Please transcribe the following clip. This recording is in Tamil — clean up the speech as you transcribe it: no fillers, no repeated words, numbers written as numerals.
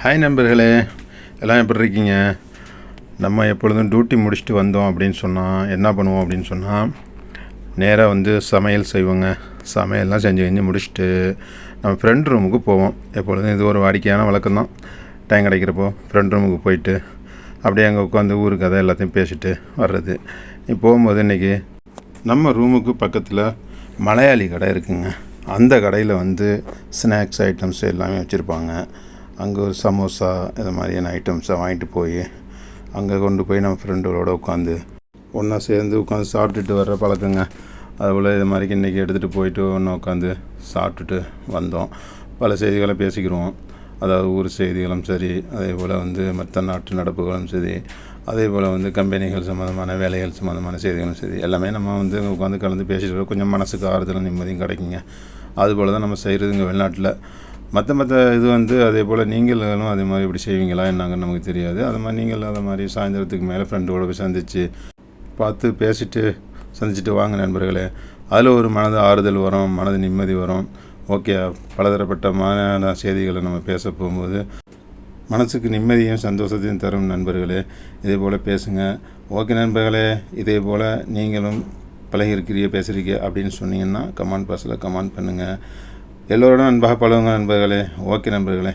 ஹாய் நண்பர்களே, எல்லாம் எப்படி இருக்கீங்க? நம்ம எப்பொழுதும் டியூட்டி முடிச்சுட்டு வந்தோம் அப்படின்னு சொன்னால் என்ன பண்ணுவோம் அப்படின்னு சொன்னால், நேராக வந்து சமையல் செய்வோங்க. சமையல்லாம் செஞ்சு முடிச்சுட்டு நம்ம ஃப்ரெண்ட் ரூமுக்கு போவோம். எப்பொழுதும் இது ஒரு வாடிக்கையான வழக்கம்தான். டைம் கிடைக்கிறப்போ ஃப்ரெண்ட் ரூமுக்கு போயிட்டு அப்படியே அங்கே உட்காந்து ஊர் கதை எல்லாத்தையும் பேசிட்டு வர்றது. நீ போகும்போது இன்றைக்கி நம்ம ரூமுக்கு பக்கத்தில் மலையாளி கடை இருக்குங்க. அந்த கடையில் வந்து ஸ்நாக்ஸ் ஐட்டம்ஸ் எல்லாமே வச்சுருப்பாங்க. அங்கே ஒரு சமோசா இது மாதிரியான ஐட்டம்ஸை வாங்கிட்டு போய் அங்கே கொண்டு போய் நம்ம ஃப்ரெண்டுகளோடு உட்காந்து ஒன்றா சேர்ந்து உட்காந்து சாப்பிட்டுட்டு வர்ற பழக்கங்க. அதுபோல் இது மாதிரிக்கு இன்றைக்கி எடுத்துகிட்டு போயிட்டு ஒன்றா உட்காந்து சாப்பிட்டுட்டு வந்தோம். பல செய்திகளை பேசிக்கிடுவோம். அதாவது ஊர் செய்திகளும் சரி, அதே போல் வந்து மற்ற நாட்டு நடப்புகளும் சரி, அதே போல் வந்து கம்பெனிகள் சம்மந்தமான வேலைகள் சம்மந்தமான செய்திகளும் சரி, எல்லாமே நம்ம வந்து உட்காந்து கலந்து பேசிட்டு கொஞ்சம் மனசுக்கு ஆறுதலும் நிம்மதியும் கிடைக்குங்க. அதுபோல் தான் நம்ம செய்கிறதுங்க வெளிநாட்டில். மற்ற இது வந்து அதே போல் நீங்களும் அதே மாதிரி இப்படி செய்வீங்களா என்னங்கன்னு நமக்கு தெரியாது. அது மாதிரி நீங்கள் அதை மாதிரி சாயந்தரத்துக்கு மேலே ஃப்ரெண்டோடு போய் சந்தித்து பார்த்து பேசிட்டு சந்திச்சுட்டு வாங்க நண்பர்களே. அதில் ஒரு மனது ஆறுதல் வரும், மனது நிம்மதி வரும். ஓகே, பலதரப்பட்டமான செய்திகளை நம்ம பேச போகும்போது மனசுக்கு நிம்மதியும் சந்தோஷத்தையும் தரும் நண்பர்களே. இதே போல் பேசுங்க. ஓகே நண்பர்களே, இதே போல் நீங்களும் பழகிருக்கிறீங்க பேசுகிறீங்க அப்படின்னு சொன்னீங்கன்னா கமெண்ட் பாக்ஸில் கமெண்ட் பண்ணுங்கள். எல்லோருடன் அன்பாக பழகுங்க நண்பர்களே. ஓகே நண்பர்களே.